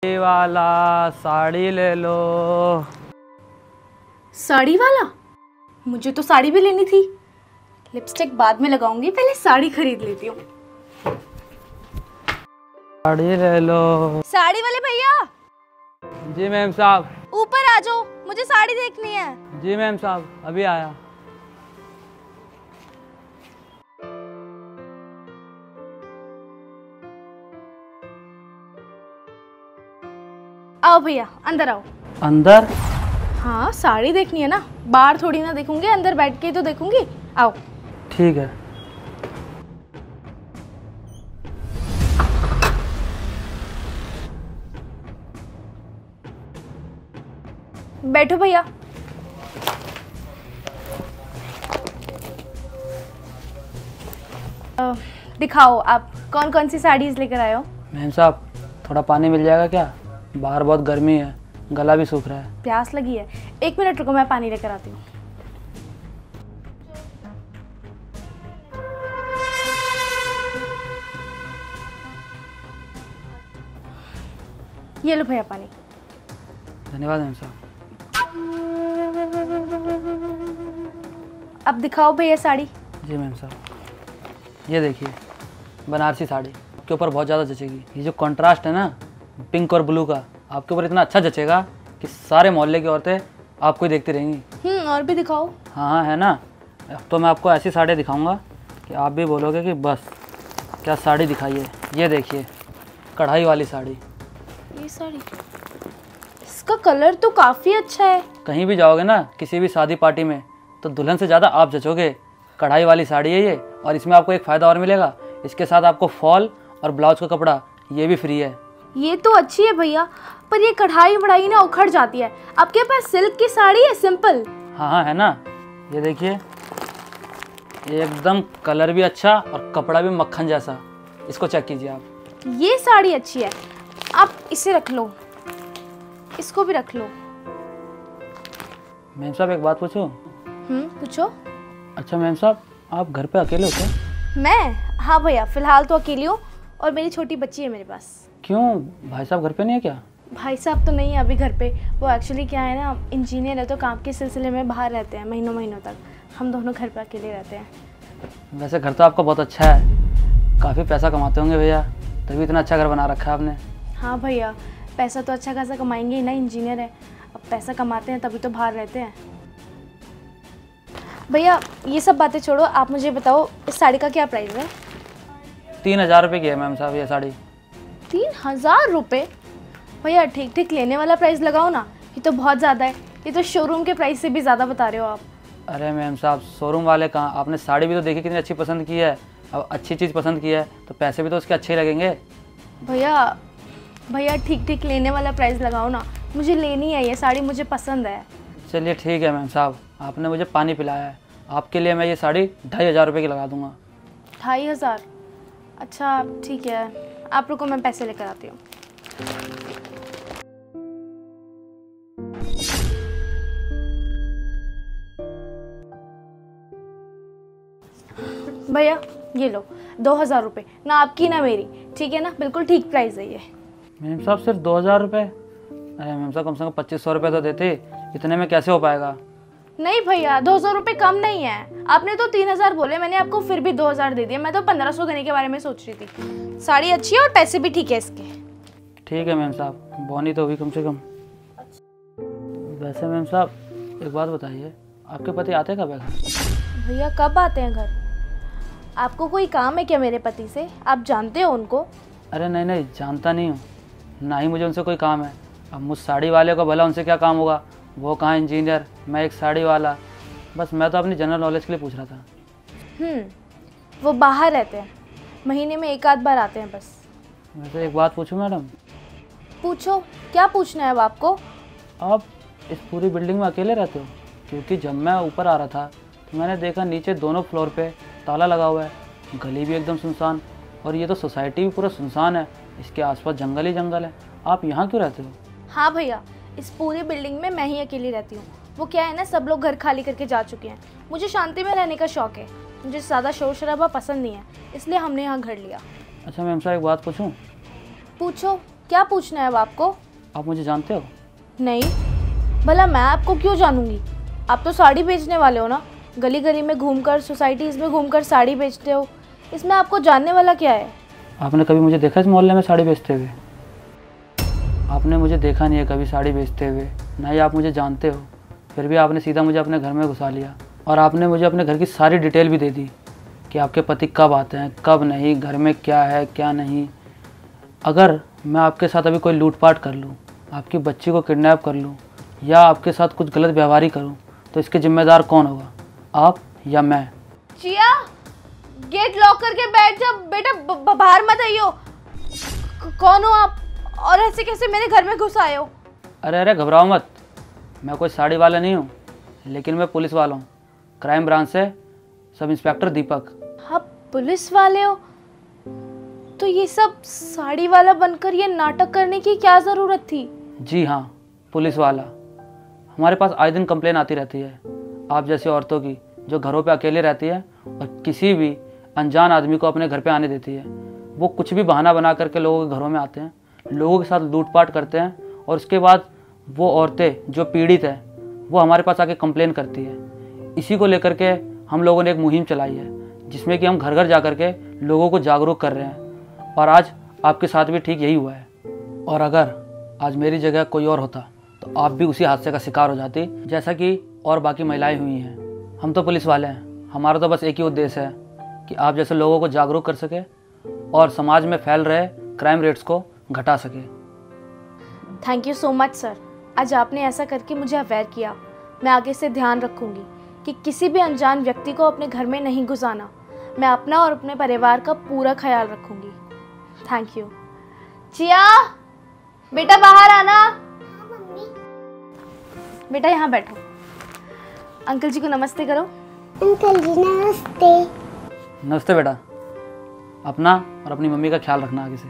ये वाला साड़ी ले लो। साड़ी वाला? मुझे तो साड़ी भी लेनी थी। लिपस्टिक बाद में लगाऊंगी, पहले साड़ी खरीद लेती हूँ। साड़ी ले लो। साड़ी वाले भैया। जी मैम साहब। ऊपर आ जाओ, मुझे साड़ी देखनी है। जी मैम साहब, अभी आया। आओ भैया, अंदर आओ। अंदर? हाँ, साड़ी देखनी है ना, बाहर थोड़ी ना देखूंगी, अंदर बैठ के ही तो देखूंगी। आओ। ठीक है। बैठो भैया। दिखाओ आप कौन कौन सी साड़ीज लेकर आए हो। मैम साहब, थोड़ा पानी मिल जाएगा क्या? बाहर बहुत गर्मी है, गला भी सूख रहा है। प्यास लगी है? 1 मिनट रुको, मैं पानी लेकर आती हूँ। ये लो भैया पानी। धन्यवाद मैम साहब। अब दिखाओ भैया साड़ी। जी मैम साहब, ये देखिए बनारसी साड़ी आपके ऊपर बहुत ज़्यादा जचेगी। ये जो कंट्रास्ट है ना पिंक और ब्लू का, आपके ऊपर इतना अच्छा जचेगा कि सारे मोहल्ले की औरतें आपको ही देखती रहेंगी। और भी दिखाओ। हाँ हाँ, है ना। अब तो मैं आपको ऐसी साड़ी दिखाऊंगा कि आप भी बोलोगे कि बस क्या साड़ी दिखाई है। ये देखिए कढ़ाई वाली साड़ी। ये साड़ी, इसका कलर तो काफ़ी अच्छा है। कहीं भी जाओगे ना किसी भी शादी पार्टी में तो दुल्हन से ज़्यादा आप जचोगे। कढ़ाई वाली साड़ी है ये, और इसमें आपको एक फ़ायदा और मिलेगा, इसके साथ आपको फॉल और ब्लाउज का कपड़ा ये भी फ्री है। ये तो अच्छी है भैया, पर ये कढ़ाई वढ़ाई ना उखड़ जाती है। आपके पास सिल्क की साड़ी है सिंपल? हाँ हाँ, है ना। ये देखिए एकदम कलर भी अच्छा और कपड़ा भी मक्खन जैसा। इसको चेक कीजिए आप। ये साड़ी अच्छी है, आप इसे रख लो, इसको भी रख लो। मैम साहब एक बात पूछूं? पूछो। अच्छा मैम साहब, आप घर पे अकेले होते हैं? मैं? हाँ भैया, फिलहाल तो अकेली हूँ और मेरी छोटी बच्ची है मेरे पास। क्यों, भाई साहब घर पे नहीं है क्या? भाई साहब तो नहीं है अभी घर पे। वो एक्चुअली क्या है ना, इंजीनियर है तो काम के सिलसिले में बाहर रहते हैं महीनों महीनों तक। हम दोनों घर पे अकेले रहते हैं। वैसे घर तो आपका बहुत अच्छा है, काफ़ी पैसा कमाते होंगे भैया, तभी इतना अच्छा घर बना रखा है आपने। हाँ भैया, पैसा तो अच्छा खासा कमाएंगे ही ना, इंजीनियर है। अब पैसा कमाते हैं तभी तो बाहर रहते हैं। भैया ये सब बातें छोड़ो, आप मुझे बताओ इस साड़ी का क्या प्राइस है? 3000 रुपये की है मैम साहब ये साड़ी। 3000 रुपये? भैया ठीक ठीक लेने वाला प्राइस लगाओ ना, ये तो बहुत ज़्यादा है। ये तो शोरूम के प्राइस से भी ज़्यादा बता रहे हो आप। अरे मैम साहब, शोरूम वाले कहाँ, आपने साड़ी भी तो देखी कितनी अच्छी पसंद की है। अब अच्छी चीज़ पसंद की है तो पैसे भी तो उसके अच्छे ही लगेंगे। भैया ठीक ठीक लेने वाला प्राइस लगाओ ना, मुझे लेनी है ये साड़ी, मुझे पसंद है। चलिए ठीक है मैम साहब, आपने मुझे पानी पिलाया है, आपके लिए मैं ये साड़ी 2500 रुपये की लगा दूंगा। 2500? अच्छा ठीक है, आप रुको मैं पैसे लेकर आती हूँ। भैया ये लो 2000 रुपये, ना आपकी ना मेरी, ठीक है ना, बिल्कुल ठीक प्राइस है ये। मैम साहब सिर्फ 2000 रुपये? अरे मैम साहब कम से कम 2500 रुपये तो देते, इतने में कैसे हो पाएगा? नहीं भैया, 200 रुपये कम नहीं है। आपने तो 3000 बोले, मैंने आपको फिर भी 2000 दे दिए। मैं तो 1500 देने के बारे में सोच रही थी। साड़ी अच्छी है और पैसे भी ठीक है इसके। ठीक है मैम साहब, बोनी तो हुई कम से कम। वैसे मैम साहब एक बात बताइए, आपके पति आते कब है घर? भैया कब आते हैं घर? आपको कोई काम है क्या मेरे पति से? आप जानते हो उनको? अरे नहीं नहीं, जानता नहीं हूँ, ना ही मुझे उनसे कोई काम है। अब मुझ साड़ी वाले को भला उनसे क्या काम होगा, वो कहाँ इंजीनियर, मैं एक साड़ी वाला। बस मैं तो अपनी जनरल नॉलेज के लिए पूछ रहा था। वो बाहर रहते हैं, महीने में 1 आध बार आते हैं बस। वैसे एक बात पूछूं मैडम? पूछो, क्या पूछना है अब आपको? आप इस पूरी बिल्डिंग में अकेले रहते हो? क्योंकि जब मैं ऊपर आ रहा था तो मैंने देखा नीचे दोनों फ्लोर पे ताला लगा हुआ है, गली भी एकदम सुनसान, और ये तो सोसाइटी भी पूरा सुनसान है, इसके आसपास जंगल ही जंगल है। आप यहाँ क्यों रहते हो? हाँ भैया, इस पूरी बिल्डिंग में मैं ही अकेली रहती हूँ। वो क्या है ना, सब लोग घर खाली करके जा चुके हैं। मुझे शांति में रहने का शौक़ है, मुझे ज़्यादा शोर शराबा पसंद नहीं है, इसलिए हमने यहाँ घर लिया। अच्छा मैम साहब एक बात पूछूं? पूछो। क्या पूछना है अब आपको? आप मुझे जानते हो? नहीं, भला मैं आपको क्यों जानूंगी? आप तो साड़ी बेचने वाले हो ना, गली गली में घूमकर, सोसाइटीज़ में घूमकर साड़ी बेचते हो। इसमें आपको जानने वाला क्या है? आपने कभी मुझे देखा इस मोहल्ले में साड़ी बेचते हुए? आपने मुझे देखा नहीं है कभी साड़ी बेचते हुए, ना ही आप मुझे जानते हो। फिर भी आपने सीधा मुझे अपने घर में घुसा लिया और आपने मुझे अपने घर की सारी डिटेल भी दे दी कि आपके पति कब आते हैं, कब नहीं, घर में क्या है क्या नहीं। अगर मैं आपके साथ अभी कोई लूटपाट कर लूँ, आपकी बच्ची को किडनैप कर लूँ या आपके साथ कुछ गलत व्यवहार करूँ, तो इसके जिम्मेदार कौन होगा, आप या मैं? जिया, गेट लॉक करके बैठ जा बेटा, बाहर मत आइयो। कौन हो आप और ऐसे कैसे मेरे घर में घुस आए हो? अरे घबराओ मत, मैं कोई साड़ी वाला नहीं हूँ, लेकिन मैं पुलिस वाला हूँ, क्राइम ब्रांच से सब इंस्पेक्टर दीपक। आप पुलिस वाले हो? तो ये सब साड़ी वाला बनकर ये नाटक करने की क्या ज़रूरत थी? जी हाँ, पुलिस वाला। हमारे पास आए दिन कंप्लेन आती रहती है आप जैसी औरतों की, जो घरों पे अकेले रहती है और किसी भी अनजान आदमी को अपने घर पे आने देती है। वो कुछ भी बहाना बना करके लोगों के घरों में आते हैं, लोगों के साथ लूटपाट करते हैं और उसके बाद वो औरतें जो पीड़ित है वो हमारे पास आके कंप्लेन करती है। इसी को लेकर के हम लोगों ने एक मुहिम चलाई है, जिसमें कि हम घर घर जा कर के लोगों को जागरूक कर रहे हैं। और आज आपके साथ भी ठीक यही हुआ है। और अगर आज मेरी जगह कोई और होता तो आप भी उसी हादसे का शिकार हो जाती, जैसा कि और बाकी महिलाएं हुई हैं। हम तो पुलिस वाले हैं, हमारा तो बस एक ही उद्देश्य है कि आप जैसे लोगों को जागरूक कर सके और समाज में फैल रहे क्राइम रेट्स को घटा सके। Thank you so much sir, आज आपने ऐसा करके मुझे अवेयर किया। मैं आगे से ध्यान रखूंगी कि किसी भी अनजान व्यक्ति को अपने घर में नहीं घुसाना। मैं अपना और अपने परिवार का पूरा ख्याल रखूंगी। Thank you. जिया, बेटा बाहर आना। बेटा यहाँ बैठो, अंकल जी को नमस्ते करो। अंकल जी नमस्ते। नमस्ते बेटा, अपना और अपनी मम्मी का ख्याल रखना आगे से।